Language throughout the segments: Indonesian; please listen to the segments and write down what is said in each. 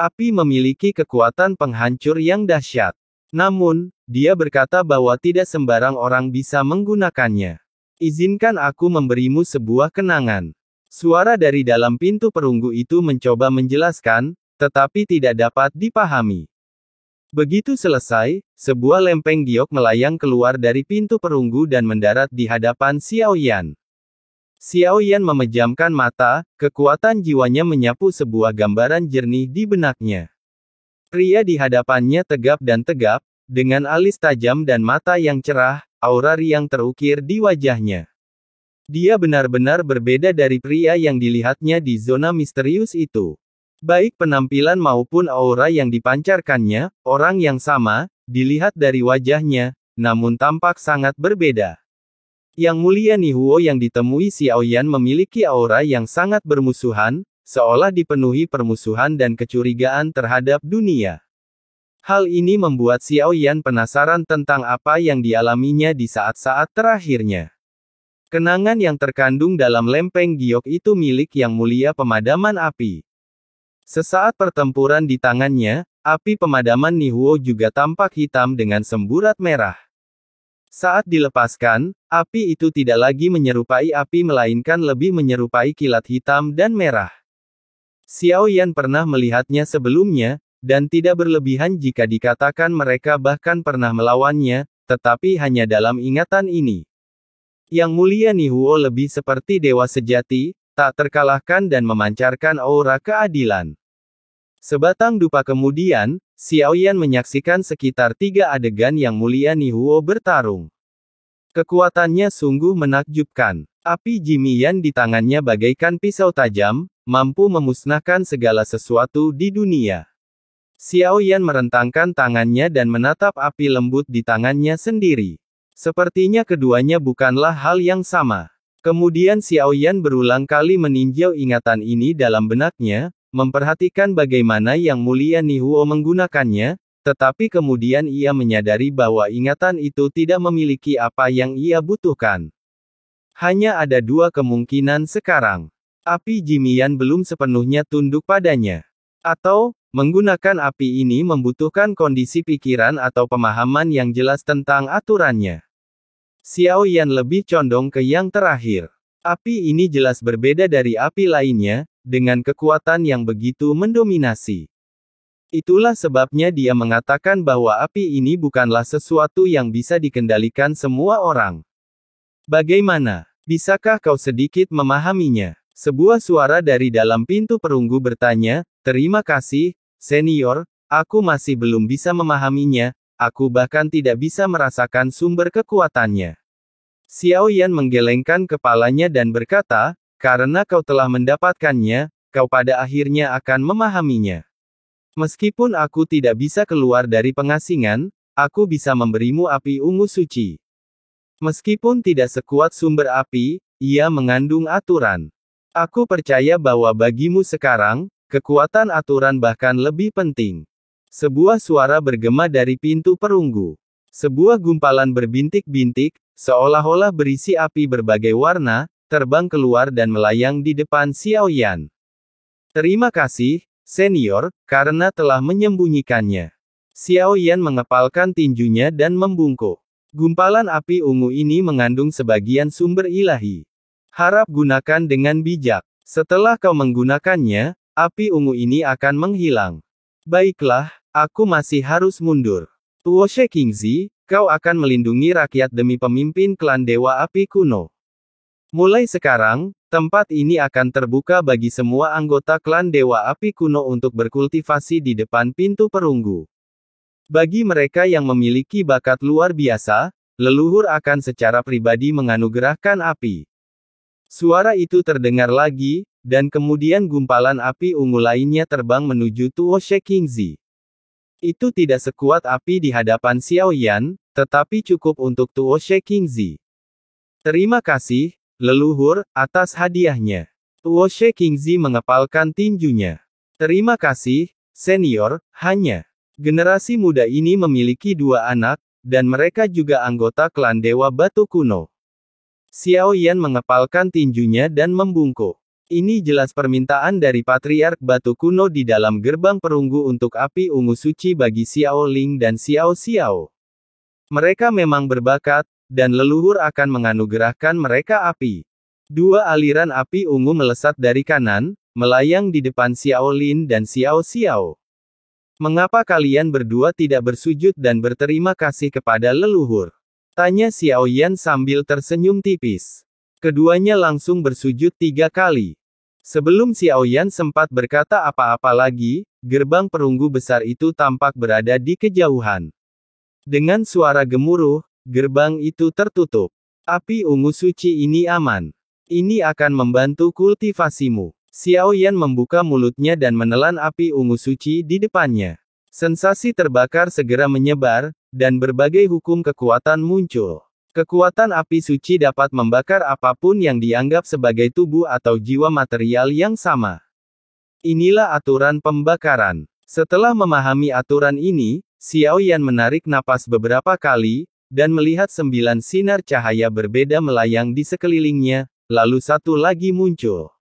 Api memiliki kekuatan penghancur yang dahsyat. Namun, dia berkata bahwa tidak sembarang orang bisa menggunakannya. Izinkan aku memberimu sebuah kenangan. Suara dari dalam pintu perunggu itu mencoba menjelaskan, tetapi tidak dapat dipahami. Begitu selesai, sebuah lempeng giok melayang keluar dari pintu perunggu dan mendarat di hadapan Xiao Yan. Xiao Yan memejamkan mata, kekuatan jiwanya menyapu sebuah gambaran jernih di benaknya. Pria di hadapannya tegap dan tegap, dengan alis tajam dan mata yang cerah, aura riang terukir di wajahnya. Dia benar-benar berbeda dari pria yang dilihatnya di zona misterius itu. Baik penampilan maupun aura yang dipancarkannya, orang yang sama, dilihat dari wajahnya, namun tampak sangat berbeda. Yang Mulia Nihuo yang ditemui Xiao Yan memiliki aura yang sangat bermusuhan, seolah dipenuhi permusuhan dan kecurigaan terhadap dunia. Hal ini membuat Xiao Yan penasaran tentang apa yang dialaminya di saat-saat terakhirnya. Kenangan yang terkandung dalam lempeng giok itu milik Yang Mulia Pemadaman Api. Sesaat pertempuran di tangannya, api pemadaman Nihuo juga tampak hitam dengan semburat merah. Saat dilepaskan, api itu tidak lagi menyerupai api melainkan lebih menyerupai kilat hitam dan merah. Xiao Yan pernah melihatnya sebelumnya, dan tidak berlebihan jika dikatakan mereka bahkan pernah melawannya, tetapi hanya dalam ingatan ini. Yang Mulia Nihuo lebih seperti dewa sejati, tak terkalahkan dan memancarkan aura keadilan. Sebatang dupa kemudian, Xiao Yan menyaksikan sekitar 3 adegan Yang Mulia Nihuo bertarung. Kekuatannya sungguh menakjubkan. Api Jimian di tangannya bagaikan pisau tajam, mampu memusnahkan segala sesuatu di dunia. Xiao Yan merentangkan tangannya dan menatap api lembut di tangannya sendiri. Sepertinya keduanya bukanlah hal yang sama. Kemudian Xiao Yan berulang kali meninjau ingatan ini dalam benaknya, memperhatikan bagaimana Yang Mulia Nihuo menggunakannya, tetapi kemudian ia menyadari bahwa ingatan itu tidak memiliki apa yang ia butuhkan. Hanya ada 2 kemungkinan sekarang. Api Jimian belum sepenuhnya tunduk padanya. Atau, menggunakan api ini membutuhkan kondisi pikiran atau pemahaman yang jelas tentang aturannya. Xiao Yan lebih condong ke yang terakhir. Api ini jelas berbeda dari api lainnya, dengan kekuatan yang begitu mendominasi. Itulah sebabnya dia mengatakan bahwa api ini bukanlah sesuatu yang bisa dikendalikan semua orang. Bagaimana? Bisakah kau sedikit memahaminya? Sebuah suara dari dalam pintu perunggu bertanya, "Terima kasih, Senior, aku masih belum bisa memahaminya, aku bahkan tidak bisa merasakan sumber kekuatannya." Xiao Yan menggelengkan kepalanya dan berkata, "Karena kau telah mendapatkannya, kau pada akhirnya akan memahaminya. Meskipun aku tidak bisa keluar dari pengasingan, aku bisa memberimu api ungu suci. Meskipun tidak sekuat sumber api, ia mengandung aturan. Aku percaya bahwa bagimu sekarang, kekuatan aturan bahkan lebih penting." Sebuah suara bergema dari pintu perunggu. Sebuah gumpalan berbintik-bintik, seolah-olah berisi api berbagai warna, terbang keluar dan melayang di depan Xiao Yan. "Terima kasih, Senior, karena telah menyembunyikannya." Xiao Yan mengepalkan tinjunya dan membungkuk. Gumpalan api ungu ini mengandung sebagian sumber ilahi. Harap gunakan dengan bijak. Setelah kau menggunakannya, api ungu ini akan menghilang. Baiklah, aku masih harus mundur. Tuoshe Kingzi, kau akan melindungi rakyat demi pemimpin klan Dewa Api Kuno. Mulai sekarang, tempat ini akan terbuka bagi semua anggota klan Dewa Api Kuno untuk berkultivasi di depan pintu perunggu. Bagi mereka yang memiliki bakat luar biasa, leluhur akan secara pribadi menganugerahkan api. Suara itu terdengar lagi, dan kemudian gumpalan api ungu lainnya terbang menuju Tuoshe Kingzi. Itu tidak sekuat api di hadapan Xiao Yan, tetapi cukup untuk Tuoshe Kingzi. "Terima kasih, leluhur, atas hadiahnya." Tuoshe Kingzi mengepalkan tinjunya. "Terima kasih, Senior, hanya." Generasi muda ini memiliki 2 anak, dan mereka juga anggota klan Dewa Batu Kuno. Xiao Yan mengepalkan tinjunya dan membungkuk. Ini jelas permintaan dari Patriark Batu Kuno di dalam gerbang perunggu untuk api ungu suci bagi Xiao Ling dan Xiao Xiao. Mereka memang berbakat, dan leluhur akan menganugerahkan mereka api. Dua aliran api ungu melesat dari kanan, melayang di depan Xiao Lin dan Xiao Xiao. Mengapa kalian berdua tidak bersujud dan berterima kasih kepada leluhur? Tanya Xiao Yan sambil tersenyum tipis. Keduanya langsung bersujud 3 kali. Sebelum Xiao Yan sempat berkata apa-apa lagi, gerbang perunggu besar itu tampak berada di kejauhan. Dengan suara gemuruh, gerbang itu tertutup. Api ungu suci ini aman. Ini akan membantu kultivasimu. Xiao Yan membuka mulutnya dan menelan api ungu suci di depannya. Sensasi terbakar segera menyebar, dan berbagai hukum kekuatan muncul. Kekuatan api suci dapat membakar apapun yang dianggap sebagai tubuh atau jiwa material yang sama. Inilah aturan pembakaran. Setelah memahami aturan ini, Xiao Yan menarik napas beberapa kali, dan melihat 9 sinar cahaya berbeda melayang di sekelilingnya, lalu satu lagi muncul.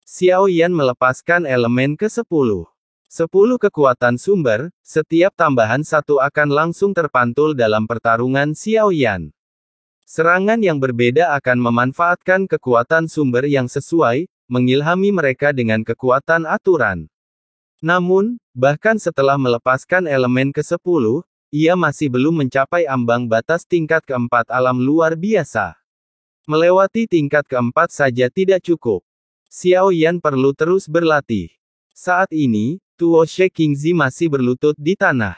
Xiao Yan melepaskan elemen ke-10. 10 kekuatan sumber, setiap tambahan satu akan langsung terpantul dalam pertarungan Xiao Yan. Serangan yang berbeda akan memanfaatkan kekuatan sumber yang sesuai, mengilhami mereka dengan kekuatan aturan. Namun, bahkan setelah melepaskan elemen ke-10, ia masih belum mencapai ambang batas tingkat keempat alam luar biasa. Melewati tingkat keempat saja tidak cukup. Xiao Yan perlu terus berlatih. Saat ini, Tuo She Qingzi masih berlutut di tanah.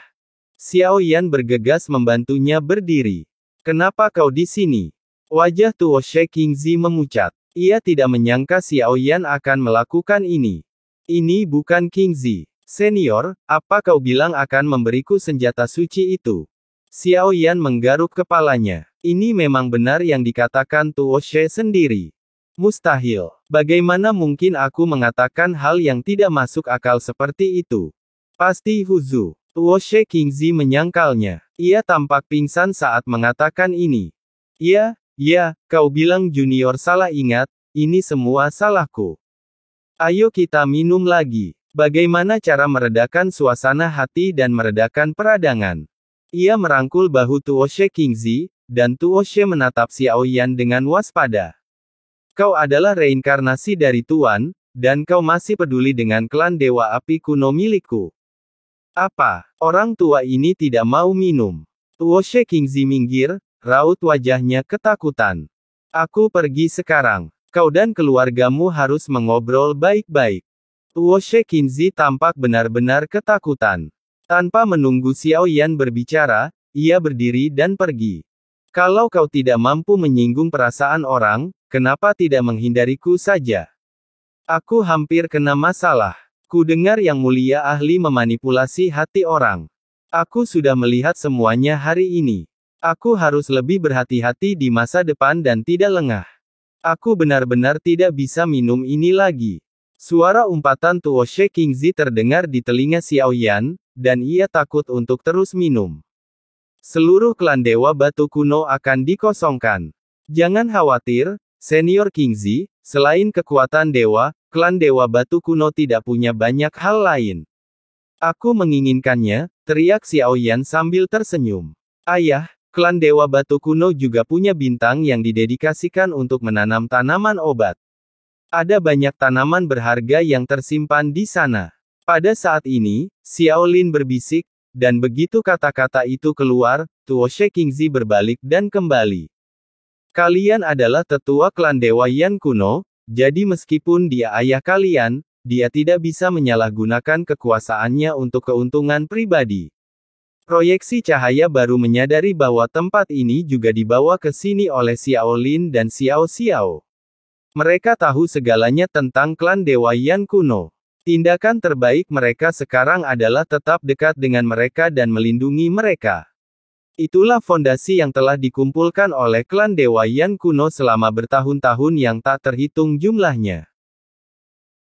Xiao Yan bergegas membantunya berdiri. Kenapa kau di sini? Wajah Tuo She Qingzi memucat. Ia tidak menyangka Xiao Yan akan melakukan ini. Ini bukan Qingzi. Senior, apa kau bilang akan memberiku senjata suci itu? Xiao Yan menggaruk kepalanya. Ini memang benar yang dikatakan Tuo She sendiri. Mustahil. Bagaimana mungkin aku mengatakan hal yang tidak masuk akal seperti itu? Pasti Huzu. Tuo She Qingzi menyangkalnya. Ia tampak pingsan saat mengatakan ini. Ya, kau bilang junior salah ingat, ini semua salahku. Ayo kita minum lagi. Bagaimana cara meredakan suasana hati dan meredakan peradangan? Ia merangkul bahu Tuo She Qingzi, dan Tuo She menatap Xiao Yan dengan waspada. Kau adalah reinkarnasi dari Tuan, dan kau masih peduli dengan klan Dewa Api kuno milikku. Apa? Orang tua ini tidak mau minum. Tuo She Qingzi minggir, raut wajahnya ketakutan. Aku pergi sekarang. Kau dan keluargamu harus mengobrol baik-baik. Tuo She Qingzi tampak benar-benar ketakutan. Tanpa menunggu Xiao Yan berbicara, ia berdiri dan pergi. Kalau kau tidak mampu menyinggung perasaan orang, kenapa tidak menghindariku saja? Aku hampir kena masalah. Ku dengar Yang Mulia ahli memanipulasi hati orang. Aku sudah melihat semuanya hari ini. Aku harus lebih berhati-hati di masa depan dan tidak lengah. Aku benar-benar tidak bisa minum ini lagi. Suara umpatan Tuo She Qingzi terdengar di telinga Xiao Yan, dan ia takut untuk terus minum. Seluruh klan Dewa Batu Kuno akan dikosongkan. Jangan khawatir, Senior Qingzi, selain kekuatan dewa, klan Dewa Batu Kuno tidak punya banyak hal lain. Aku menginginkannya, teriak Xiao Yan sambil tersenyum. Ayah, klan Dewa Batu Kuno juga punya bintang yang didedikasikan untuk menanam tanaman obat. Ada banyak tanaman berharga yang tersimpan di sana. Pada saat ini, Xiao Lin berbisik, dan begitu kata-kata itu keluar, Tuo She Qingzi berbalik dan kembali. Kalian adalah tetua klan Dewa Yan kuno, jadi meskipun dia ayah kalian, dia tidak bisa menyalahgunakan kekuasaannya untuk keuntungan pribadi. Proyeksi cahaya baru menyadari bahwa tempat ini juga dibawa ke sini oleh Xiao Lin dan Xiao Xiao. Mereka tahu segalanya tentang klan Dewa Yan kuno. Tindakan terbaik mereka sekarang adalah tetap dekat dengan mereka dan melindungi mereka. Itulah fondasi yang telah dikumpulkan oleh klan Dewa Yan kuno selama bertahun-tahun yang tak terhitung jumlahnya.